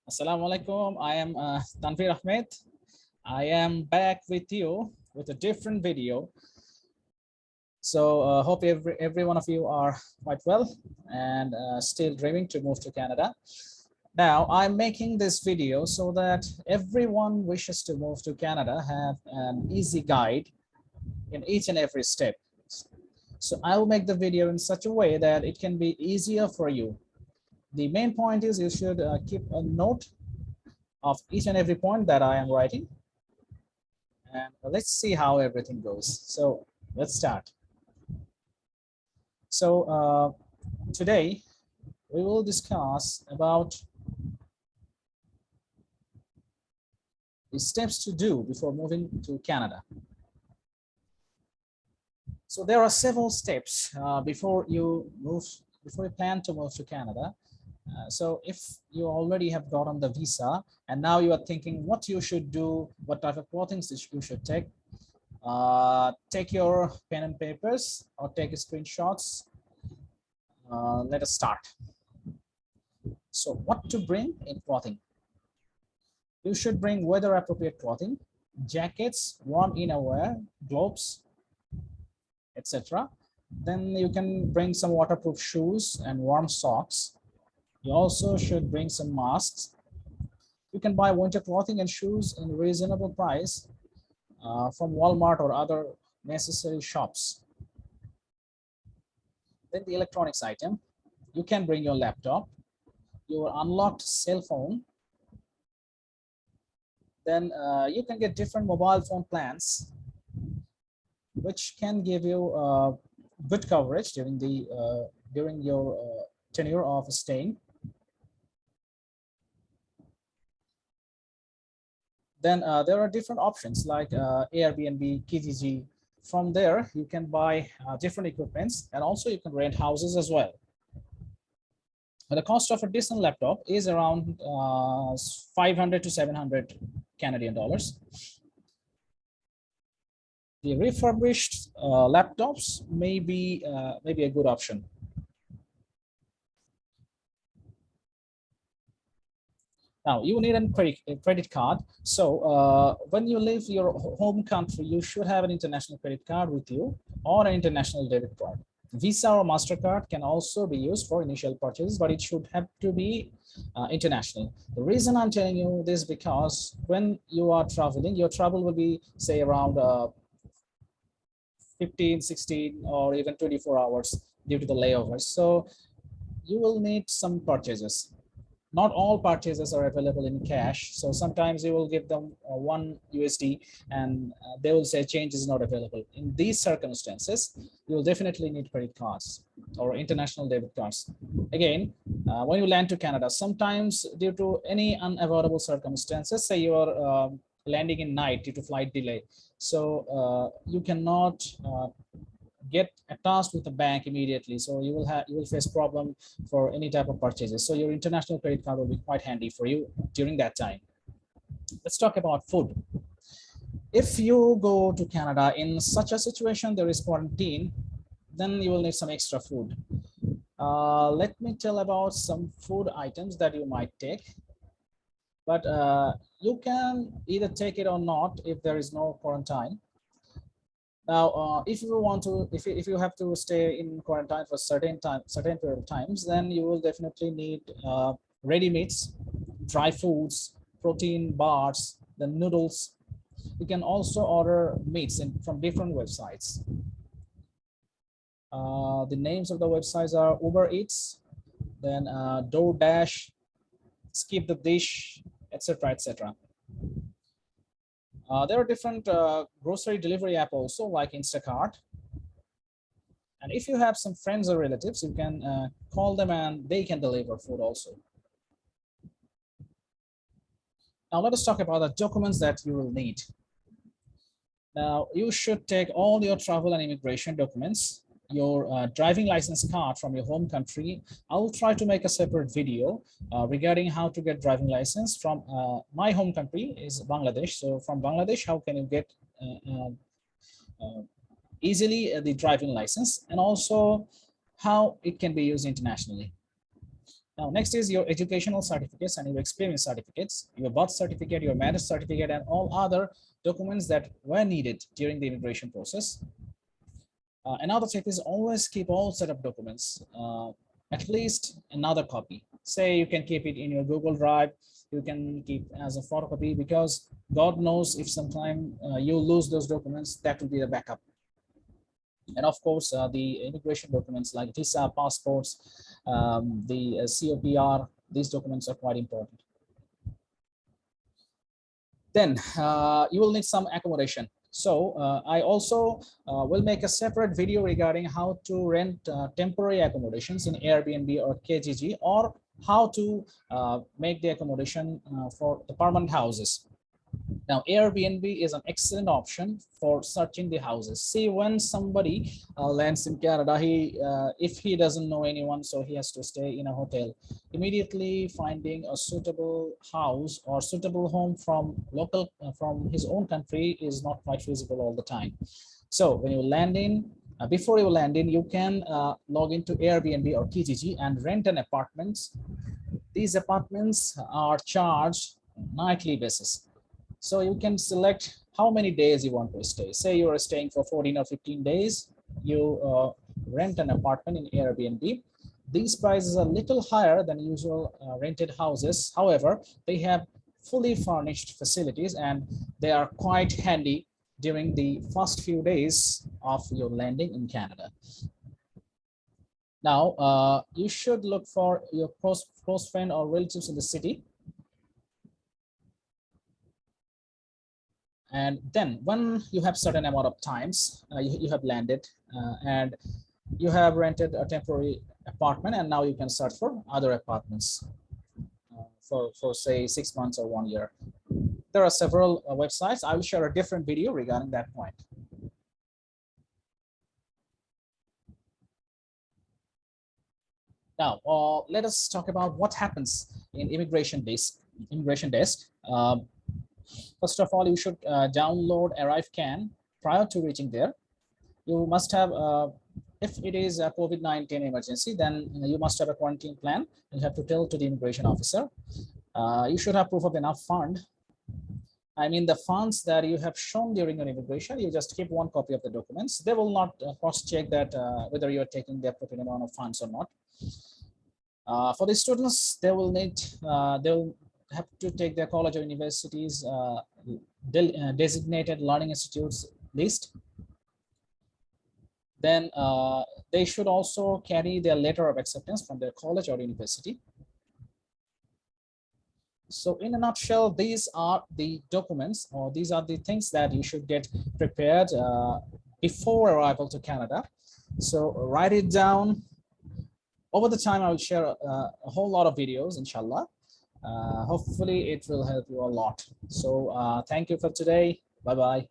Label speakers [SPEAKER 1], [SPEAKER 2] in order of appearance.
[SPEAKER 1] Assalamu alaikum. I am Tanvir Ahmed. I am back with you with a different video. So hope every one of you are quite well and still dreaming to move to Canada. Now I'm making this video so that everyone wishes to move to Canada have an easy guide in each and every step. So I will make the video in such a way that it can be easier for you. The main point is you should keep a note of each and every point that I am writing. And let's see how everything goes. So let's start. So today we will discuss about the steps to do before moving to Canada. So there are several steps before you plan to move to Canada. So if you already have gotten the visa and now you are thinking what you should do, what type of clothing you should take your pen and papers or take screenshots. Let us start. So what to bring in clothing? You should bring weather appropriate clothing, jackets, warm innerwear, gloves, etc. Then you can bring some waterproof shoes and warm socks. You also should bring some masks. You can buy winter clothing and shoes in reasonable price from Walmart or other necessary shops. Then the electronics item. You can bring your laptop, your unlocked cell phone. Then you can get different mobile phone plans, which can give you good coverage during your tenure of staying. Then there are different options like Airbnb, Kijiji. From there, you can buy different equipments, and also you can rent houses as well. The cost of a decent laptop is around 500 to 700 Canadian dollars. The refurbished laptops may be a good option. Now you need a credit card. So when you leave your home country, you should have an international credit card with you or an international debit card. Visa or MasterCard can also be used for initial purchases, but it should have to be international. The reason I'm telling you this because when you are traveling, your travel will be say around 15, 16, or even 24 hours due to the layovers. So you will need some purchases. Not all purchases are available in cash. So sometimes you will give them $1 USD and they will say change is not available. In these circumstances, you will definitely need credit cards or international debit cards. Again, when you land to Canada, sometimes due to any unavoidable circumstances, say you are landing in night due to flight delay. So you cannot get attached with the bank immediately, so you will face problem for any type of purchases. So your international credit card will be quite handy for you during that time. Let's talk about food. If you go to Canada in such a situation, there is quarantine, then you will need some extra food. Let me tell about some food items that you might take, but you can either take it or not if there is no quarantine. Now, if you want to, if you have to stay in quarantine for certain period of times, then you will definitely need ready meats, dry foods, protein bars, the noodles. You can also order meats from different websites. The names of the websites are Uber Eats, then DoorDash, Skip the Dish, etc., etc. There are different grocery delivery apps also, like Instacart. And if you have some friends or relatives, you can call them and they can deliver food also. Now let us talk about the documents that you will need. Now you should take all your travel and immigration documents, your driving license card from your home country. I will try to make a separate video regarding how to get driving license from my home country is Bangladesh. So from Bangladesh, how can you get easily the driving license, and also how it can be used internationally. Now, next is your educational certificates and your experience certificates, your birth certificate, your marriage certificate, and all other documents that were needed during the immigration process. Another tip is always keep all set of documents, at least another copy. Say you can keep it in your Google Drive, you can keep as a photocopy, because God knows if sometime you lose those documents, that will be the backup. And of course, the immigration documents like visa, passports, the COPR, these documents are quite important. Then you will need some accommodation. So I also will make a separate video regarding how to rent temporary accommodations in Airbnb or KGG, or how to make the accommodation for the permanent houses. Now, Airbnb is an excellent option for searching the houses. See, when somebody lands in Canada, if he doesn't know anyone, so he has to stay in a hotel. Immediately finding a suitable house or suitable home from his own country is not quite feasible all the time. So when you land in, before you land in, you can log into Airbnb or Kijiji and rent an apartment. These apartments are charged nightly basis. So you can select how many days you want to stay. Say you are staying for 14 or 15 days, you rent an apartment in Airbnb. These prices are a little higher than usual rented houses. However, they have fully furnished facilities and they are quite handy during the first few days of your landing in Canada. Now, you should look for your close friend or relatives in the city. And then when you have certain amount of times, you have landed and you have rented a temporary apartment, and now you can search for other apartments for say 6 months or 1 year. There are several websites. I will share a different video regarding that point. Now, let us talk about what happens in immigration desk. First of all, you should download ArriveCAN prior to reaching there. You must have, if it is a COVID-19 emergency, then you must have a quarantine plan. You have to tell to the immigration officer. You should have proof of enough fund. I mean, the funds that you have shown during your immigration, you just keep one copy of the documents. They will not cross-check that whether you are taking the appropriate amount of funds or not. For the students, they will have to take their college or universities designated learning institutes list. Then they should also carry their letter of acceptance from their college or university. So in a nutshell, these are the documents, or these are the things that you should get prepared before arrival to Canada. So write it down. Over the time, I will share a whole lot of videos, inshallah. Hopefully it will help you a lot. So thank you for today. Bye-bye.